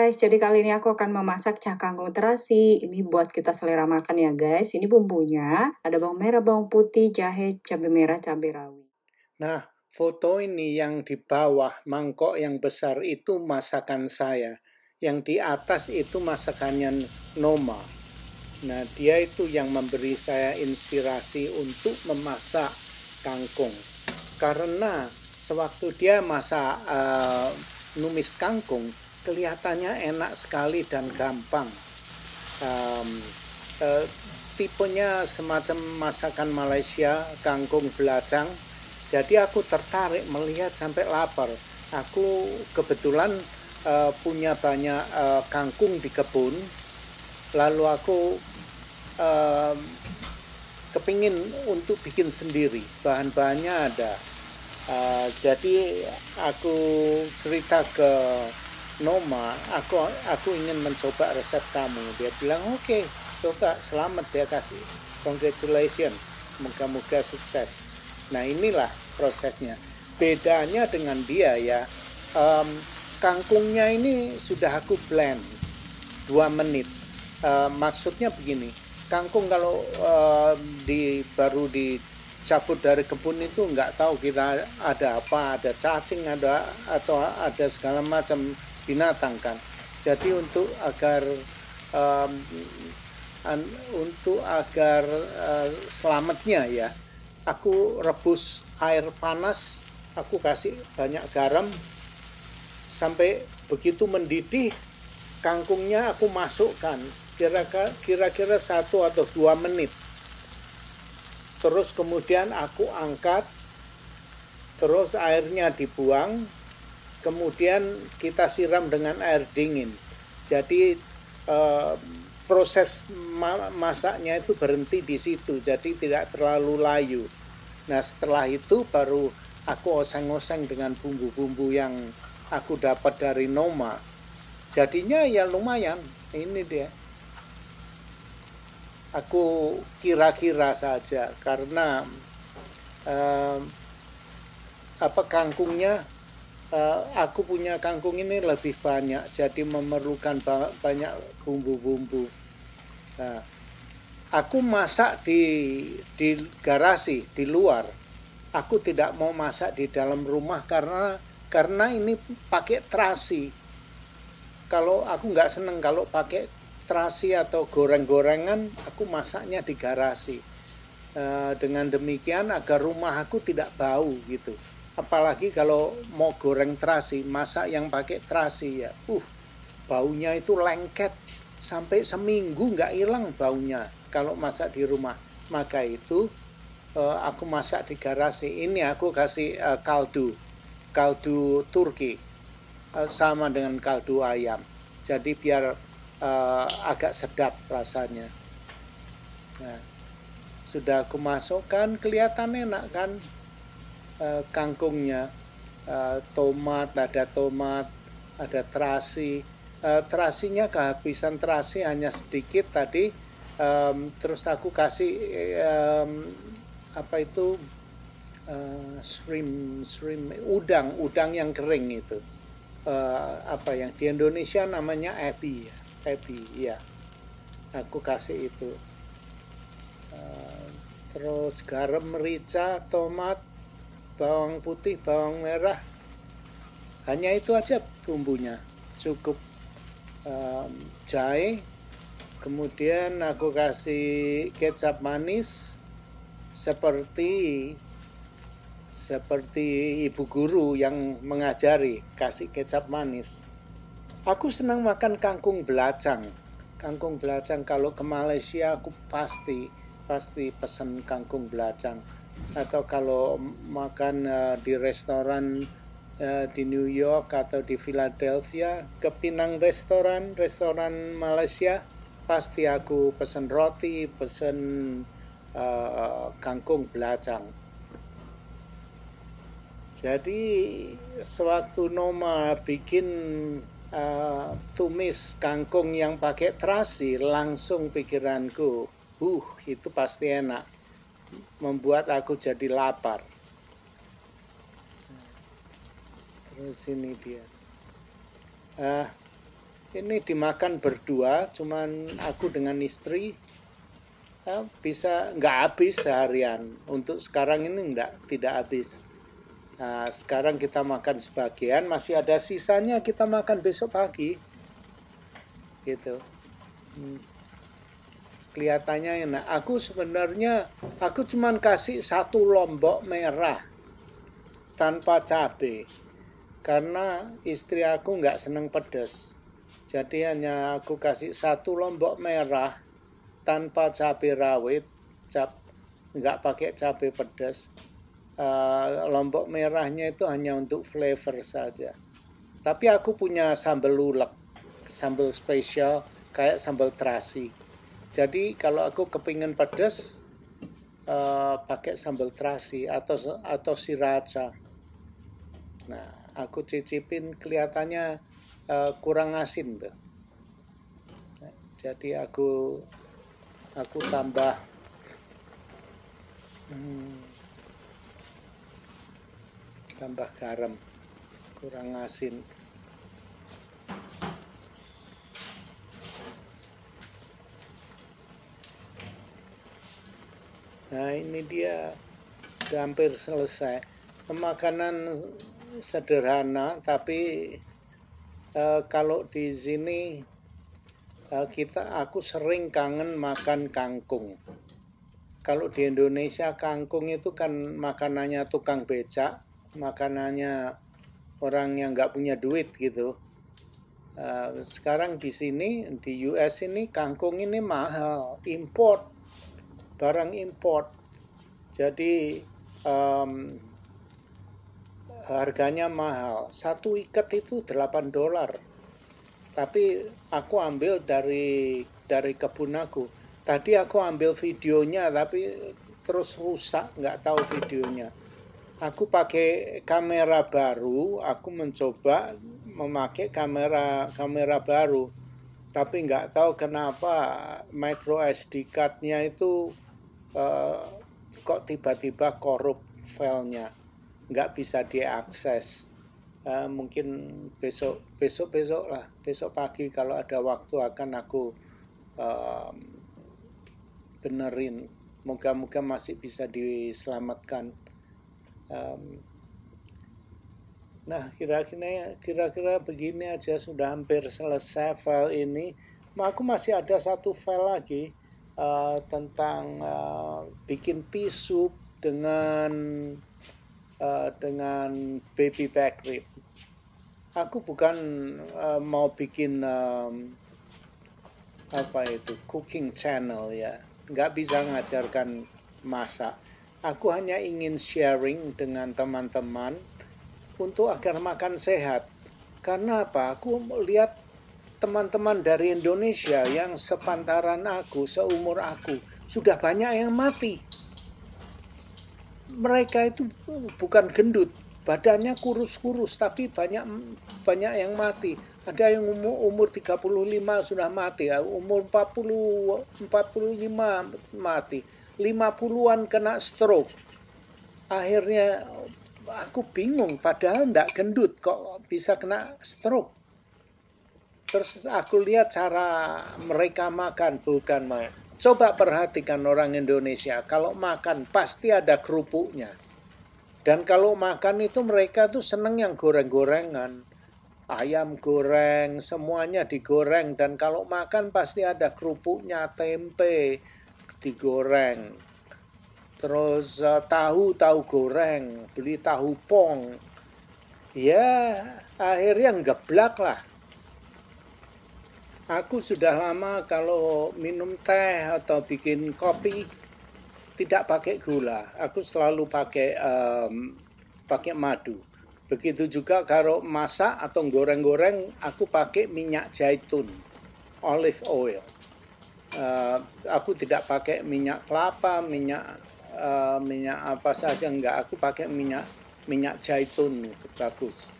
guys, jadi kali ini aku akan memasak cah kangkung terasi. Ini buat kita selera makan ya guys. Ini bumbunya, ada bawang merah, bawang putih, jahe, cabai merah, cabai rawit. Nah, foto ini yang di bawah mangkok yang besar itu masakan saya. Yang di atas itu masakannya Noma. Nah, dia itu yang memberi saya inspirasi untuk memasak kangkung. Karena sewaktu dia masak numis kangkung, kelihatannya enak sekali dan gampang. Tipenya semacam masakan Malaysia, kangkung belacang. Jadi aku tertarik melihat sampai lapar. Aku kebetulan punya banyak kangkung di kebun. Lalu aku kepingin untuk bikin sendiri. Bahan-bahannya ada. Jadi aku cerita ke Noma, aku ingin mencoba resep kamu. Dia bilang oke, coba, selamat, dia kasih congratulations, moga-moga sukses. Nah, inilah prosesnya. Bedanya dengan dia ya, kangkungnya ini sudah aku blend 2 menit. Maksudnya begini, kangkung kalau baru dicabut dari kebun itu nggak tahu kita ada apa, ada cacing, atau ada segala macam binatang kan. Jadi untuk agar selamatnya ya, aku rebus air panas, aku kasih banyak garam sampai begitu mendidih, kangkungnya aku masukkan kira-kira 1 atau 2 menit. Terus kemudian aku angkat, terus airnya dibuang, kemudian kita siram dengan air dingin. Jadi proses masaknya itu berhenti di situ, jadi tidak terlalu layu. Nah, setelah itu baru aku oseng-oseng dengan bumbu-bumbu yang aku dapat dari Noma. Jadinya ya lumayan. Ini dia. Aku kira-kira saja karena kangkungnya, aku punya kangkung ini lebih banyak, jadi memerlukan banyak bumbu-bumbu. Nah, aku masak di garasi, di luar. Aku tidak mau masak di dalam rumah karena ini pakai terasi. Kalau aku nggak seneng kalau pakai terasi atau goreng-gorengan, aku masaknya di garasi. Dengan demikian agar rumah aku tidak bau gitu. Apalagi kalau mau goreng terasi, masak yang pakai terasi ya, baunya itu lengket sampai seminggu nggak hilang baunya kalau masak di rumah. Maka itu aku masak di garasi. Ini aku kasih kaldu Turki, sama dengan kaldu ayam. Jadi biar agak sedap rasanya. Nah, sudah aku masukkan, kelihatan enak kan kangkungnya. Tomat, ada terasi. Terasinya kehabisan terasi hanya sedikit tadi. Terus aku kasih shrimp, udang yang kering itu. Yang di Indonesia namanya ebi ya. Aku kasih itu. Terus garam, merica, tomat, bawang putih, bawang merah. Hanya itu aja bumbunya. Cukup jahe. Kemudian aku kasih kecap manis seperti ibu guru yang mengajari, kasih kecap manis. Aku senang makan kangkung belacang. Kangkung belacang, kalau ke Malaysia aku pasti pesan kangkung belacang. Atau kalau makan di restoran di New York atau di Philadelphia, ke Pinang restoran Malaysia, pasti aku pesan roti, pesan kangkung belacang. Jadi sewaktu Noma bikin tumis kangkung yang pakai terasi, langsung pikiranku, itu pasti enak, membuat aku jadi lapar. Terus ini dia. Ini dimakan berdua, cuman aku dengan istri bisa nggak habis seharian. Untuk sekarang ini tidak habis. Nah, sekarang kita makan sebagian, masih ada sisanya kita makan besok pagi. Gitu. Kelihatannya enak. Aku cuman kasih 1 lombok merah tanpa cabai. Karena istri aku nggak seneng pedas. Jadi hanya aku kasih 1 lombok merah tanpa cabai rawit, nggak pakai cabai pedas. Lombok merahnya itu hanya untuk flavor saja. Tapi aku punya sambal ulek, sambal spesial kayak sambal terasi. Jadi kalau aku kepingin pedas, pakai sambal terasi atau sriracha. Nah, aku cicipin kelihatannya kurang asin tuh. Jadi aku tambah garam, kurang asin. Nah, ini dia sudah hampir selesai. Makanan sederhana, tapi kalau di sini aku sering kangen makan kangkung. Kalau di Indonesia kangkung itu kan makanannya tukang becak, makanannya orang yang nggak punya duit gitu. Sekarang di sini di US ini kangkung ini mahal, barang import. Jadi harganya mahal. 1 ikat itu $8. Tapi aku ambil dari kebun aku. Tadi aku ambil videonya, tapi terus rusak, nggak tahu videonya. Aku pakai kamera baru, aku mencoba memakai kamera baru. Tapi nggak tahu kenapa micro SD card-nya itu kok tiba-tiba korup filenya. Nggak bisa diakses. Mungkin besok lah, besok pagi kalau ada waktu akan aku benerin. Moga-moga masih bisa diselamatkan. Nah, kira-kira begini aja, sudah hampir selesai file ini. Aku masih ada 1 file lagi tentang bikin pea soup dengan baby back rib. Aku bukan mau bikin cooking channel ya, nggak bisa ngajarkan masak. Aku hanya ingin sharing dengan teman-teman untuk agar makan sehat. Karena apa? Aku lihat teman-teman dari Indonesia yang sepantaran aku, seumur aku, sudah banyak yang mati. Mereka itu bukan gendut, badannya kurus-kurus, tapi banyak yang mati. Ada yang umur 35 sudah mati, umur 45 mati, 50-an kena stroke. Akhirnya aku bingung, padahal enggak gendut kok bisa kena stroke. Terus aku lihat cara mereka makan, bukan makan. Coba perhatikan orang Indonesia, kalau makan pasti ada kerupuknya. Dan kalau makan itu mereka tuh seneng yang goreng-gorengan. Ayam goreng, semuanya digoreng. Dan kalau makan pasti ada kerupuknya, tempe digoreng. Terus tahu goreng, beli tahu pong. Ya, akhirnya ngeblak lah. Aku sudah lama kalau minum teh atau bikin kopi tidak pakai gula. Aku selalu pakai madu. Begitu juga kalau masak atau goreng-goreng, aku pakai minyak zaitun, olive oil. Aku tidak pakai minyak kelapa, minyak apa saja, enggak. Aku pakai minyak zaitun, itu bagus.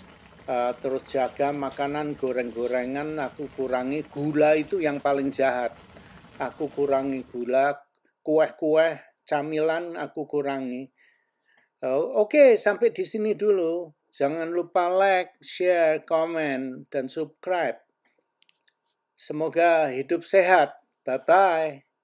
Terus jaga makanan goreng-gorengan, aku kurangi. Gula itu yang paling jahat. Aku kurangi gula, kue-kue, camilan aku kurangi. Oke, sampai di sini dulu. Jangan lupa like, share, komen, dan subscribe. Semoga hidup sehat. Bye-bye.